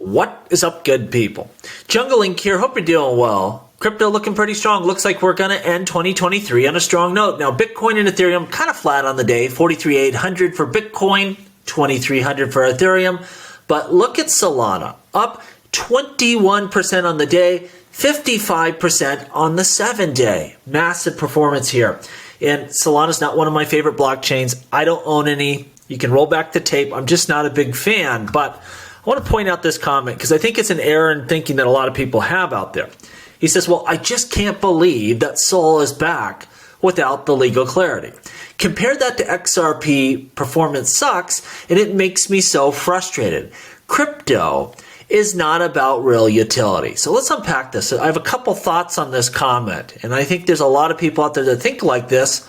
What is up, good people? Jungle Link here. Hope you're doing well. Crypto looking pretty strong. Looks like we're going to end 2023 on a strong note. Now, Bitcoin and Ethereum kind of flat on the day. 43,800 for Bitcoin, 2,300 for Ethereum. But look at Solana, up 21% on the day, 55% on the 7-day. Massive performance here. And Solana's not one of my favorite blockchains. I don't own any. You can roll back the tape. I'm just not a big fan. But I want to point out this comment because I think it's an error in thinking that a lot of people have out there. He says, well, I just can't believe that Sol is back without the legal clarity. Compare that to XRP, performance sucks, and it makes me so frustrated. Crypto is not about real utility. So let's unpack this. I have a couple thoughts on this comment, and I think there's a lot of people out there that think like this,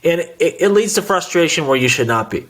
and it leads to frustration where you should not be.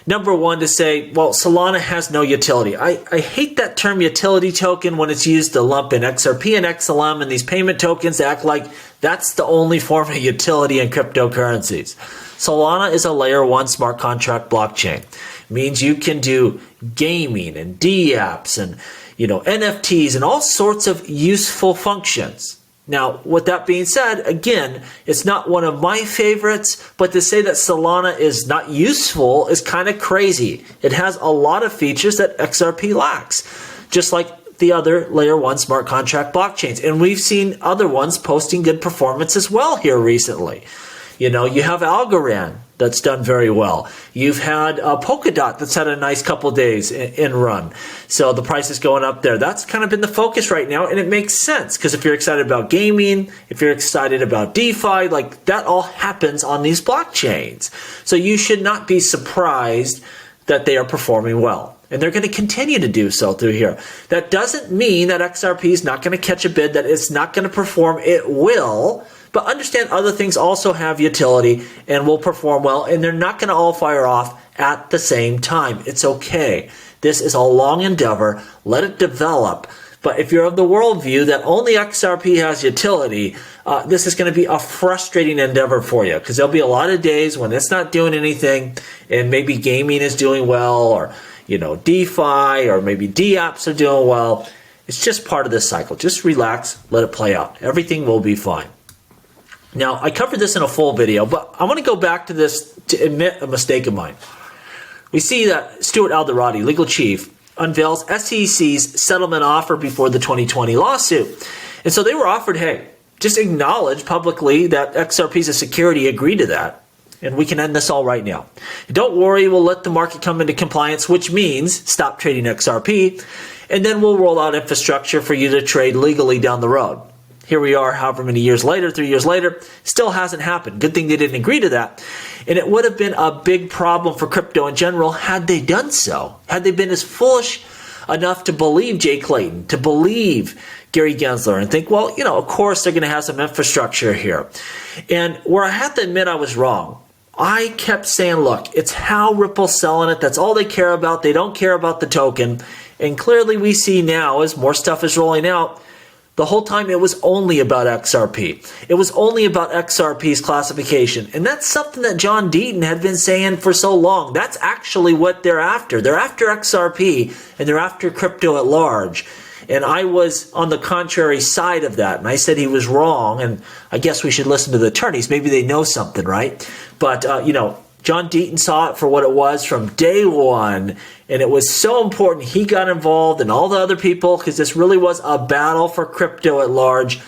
Number one, to say, well, Solana has no utility. I hate that term utility token when it's used to lump in XRP and XLM and these payment tokens to act like that's the only form of utility in cryptocurrencies. Solana is a layer 1 smart contract blockchain. It means you can do gaming and dApps and NFTs and all sorts of useful functions. Now, with that being said, again, it's not one of my favorites, but to say that Solana is not useful is kind of crazy. It has a lot of features that XRP lacks, just like the other layer 1 smart contract blockchains. And we've seen other ones posting good performance as well here recently. You have Algorand that's done very well. You've had Polkadot that's had a nice couple days in run. So the price is going up there. That's kind of been the focus right now, and it makes sense because if you're excited about gaming, if you're excited about DeFi, like that all happens on these blockchains. So you should not be surprised that they are performing well. And they're going to continue to do so through here. That doesn't mean that XRP is not going to catch a bid, that it's not going to perform. It will. But understand other things also have utility and will perform well, and they're not going to all fire off at the same time. It's okay. This is a long endeavor. Let it develop. But if you're of the worldview that only XRP has utility, this is going to be a frustrating endeavor for you because there'll be a lot of days when it's not doing anything and maybe gaming is doing well or, DeFi or maybe dApps are doing well. It's just part of this cycle. Just relax. Let it play out. Everything will be fine. Now, I covered this in a full video, but I want to go back to this to admit a mistake of mine. We see that Stuart Alderati, legal chief, unveils SEC's settlement offer before the 2020 lawsuit. And so they were offered, hey, just acknowledge publicly that XRP is a security, agree to that, and we can end this all right now. And don't worry, we'll let the market come into compliance, which means stop trading XRP, and then we'll roll out infrastructure for you to trade legally down the road. Here we are, however many years later, 3 years later, still hasn't happened. Good thing they didn't agree to that. And it would have been a big problem for crypto in general had they done so. Had they been as foolish enough to believe Jay Clayton, to believe Gary Gensler, and think, well, of course they're going to have some infrastructure here. And where I have to admit I was wrong, I kept saying, look, it's how Ripple's selling it. That's all they care about. They don't care about the token. And clearly we see now as more stuff is rolling out, the whole time it was only about XRP. It was only about XRP's classification. And that's something that John Deaton had been saying for so long. That's actually what they're after. They're after XRP and they're after crypto at large. And I was on the contrary side of that. And I said he was wrong. And I guess we should listen to the attorneys. Maybe they know something, right? But, John Deaton saw it for what it was from day one, and it was so important he got involved and all the other people because this really was a battle for crypto at large.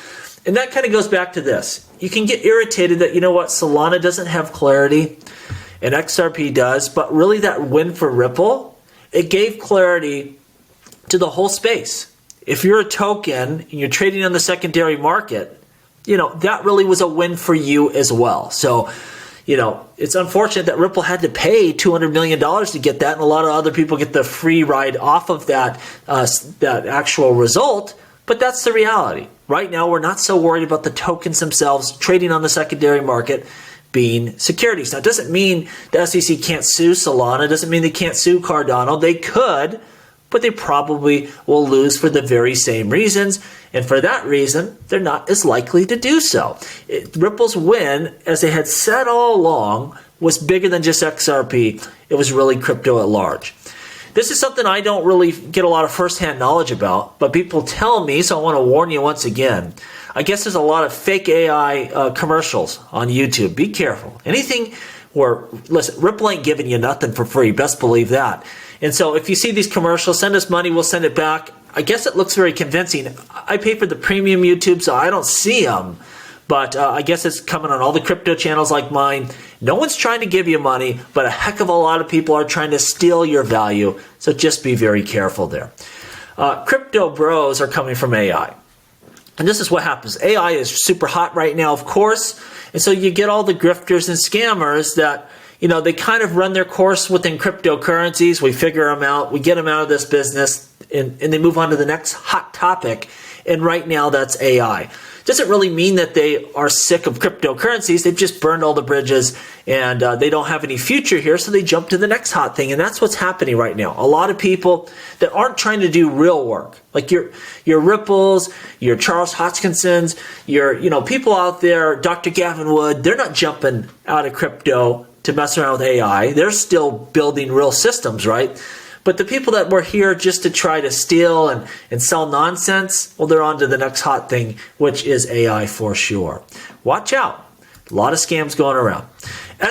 And that kind of goes back to this. You can get irritated that, Solana doesn't have clarity and XRP does, but really that win for Ripple, it gave clarity to the whole space. If you're a token and you're trading on the secondary market, that really was a win for you as well. So, it's unfortunate that Ripple had to pay $200 million to get that, and a lot of other people get the free ride off of that actual result, but that's the reality. Right now, we're not so worried about the tokens themselves trading on the secondary market being securities. Now, it doesn't mean the SEC can't sue Solana. It doesn't mean they can't sue Cardano. They could, but they probably will lose for the very same reasons. And for that reason, they're not as likely to do so. Ripple's win, as they had said all along, was bigger than just XRP. It was really crypto at large. This is something I don't really get a lot of firsthand knowledge about, but people tell me, so I want to warn you once again. I guess there's a lot of fake AI commercials on YouTube. Be careful. Anything where, listen, Ripple ain't giving you nothing for free. Best believe that. And so if you see these commercials, send us money, we'll send it back. I guess it looks very convincing. I pay for the premium YouTube, so I don't see them. But I guess it's coming on all the crypto channels like mine. No one's trying to give you money, but a heck of a lot of people are trying to steal your value. So just be very careful there. Crypto bros are coming from AI. And this is what happens. AI is super hot right now, of course. And so you get all the grifters and scammers that, they kind of run their course within cryptocurrencies. We figure them out. We get them out of this business. And they move on to the next hot topic. And right now, that's AI. Doesn't really mean that they are sick of cryptocurrencies. They've just burned all the bridges and they don't have any future here, so they jump to the next hot thing. And that's what's happening right now. A lot of people that aren't trying to do real work, like your Ripples, your Charles Hoskinsons, your people out there, Dr. Gavin Wood, they're not jumping out of crypto to mess around with AI. They're still building real systems, right? But the people that were here just to try to steal and sell nonsense, well, they're on to the next hot thing, which is AI for sure. Watch out. A lot of scams going around.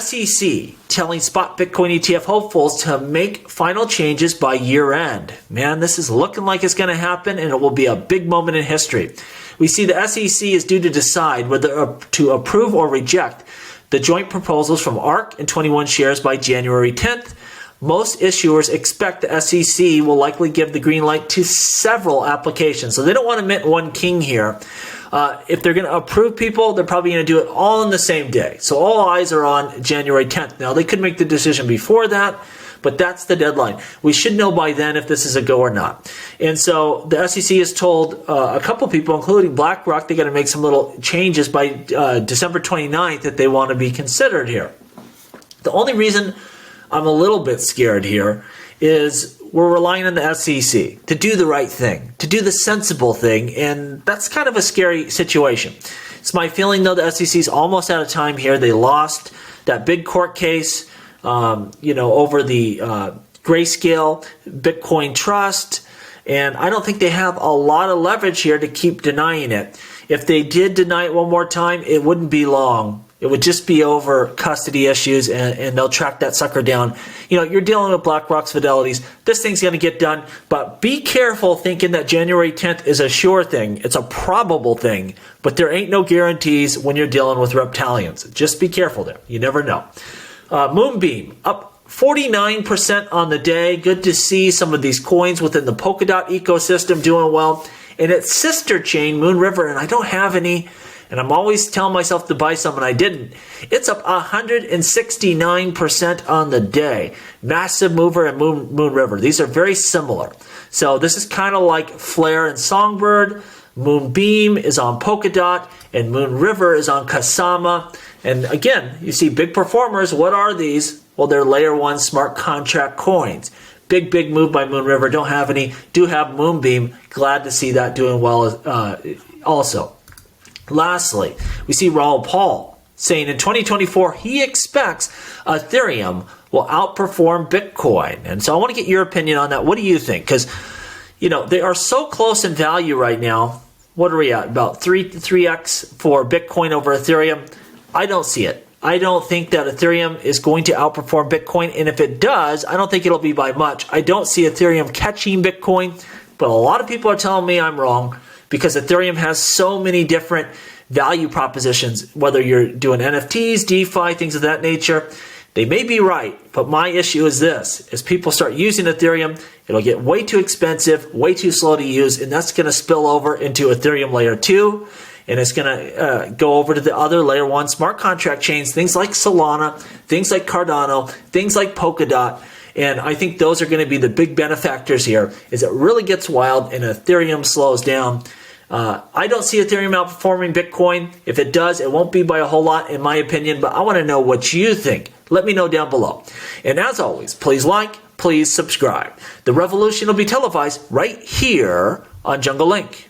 SEC telling spot Bitcoin ETF hopefuls to make final changes by year end. Man, this is looking like it's going to happen, and it will be a big moment in history. We see the SEC is due to decide whether to approve or reject the joint proposals from ARK and 21 Shares by January 10th. Most issuers expect the SEC will likely give the green light to several applications. So they don't want to mint one king here. If they're going to approve people, they're probably going to do it all in the same day. So all eyes are on January 10th. Now, they could make the decision before that, but that's the deadline. We should know by then if this is a go or not. And so the SEC has told a couple people, including BlackRock, they got to make some little changes by December 29th that they want to be considered here. The only reason I'm a little bit scared here is we're relying on the SEC to do the right thing, to do the sensible thing, and that's kind of a scary situation. It's my feeling, though, the SEC is almost out of time here. They lost that big court case, over the Grayscale Bitcoin Trust, and I don't think they have a lot of leverage here to keep denying it. If they did deny it one more time, it wouldn't be long. It would just be over custody issues, and they'll track that sucker down. You're dealing with BlackRock's Fidelities. This thing's going to get done, but be careful thinking that January 10th is a sure thing. It's a probable thing, but there ain't no guarantees when you're dealing with reptilians. Just be careful there. You never know. Moonbeam, up 49% on the day. Good to see some of these coins within the Polkadot ecosystem doing well. And its sister chain, Moon River, and I don't have any, and I'm always telling myself to buy some, and I didn't. It's up 169% on the day. Massive Mover and Moon River. These are very similar. So this is kind of like Flare and Songbird. Moonbeam is on Polkadot, and Moon River is on Kasama. And again, you see big performers. What are these? Well, they're layer 1 smart contract coins. Big move by Moon River. Don't have any. Do have Moonbeam. Glad to see that doing well also. Lastly, we see Raoul Pal saying in 2024 he expects Ethereum will outperform Bitcoin. And so I want to get your opinion on that. What do you think? Because, they are so close in value right now. What are we at? About 3x for Bitcoin over Ethereum. I don't see it. I don't think that Ethereum is going to outperform Bitcoin. And if it does, I don't think it'll be by much. I don't see Ethereum catching Bitcoin. But a lot of people are telling me I'm wrong, because Ethereum has so many different value propositions, whether you're doing NFTs, DeFi, things of that nature. They may be right, but my issue is this. As people start using Ethereum, it'll get way too expensive, way too slow to use, and that's going to spill over into Ethereum Layer 2, and it's going to go over to the other Layer 1 smart contract chains, things like Solana, things like Cardano, things like Polkadot. And I think those are going to be the big benefactors here as it really gets wild and Ethereum slows down. I don't see Ethereum outperforming Bitcoin. If it does, it won't be by a whole lot in my opinion, but I want to know what you think. Let me know down below. And as always, please like, please subscribe. The revolution will be televised right here on Jungle Link.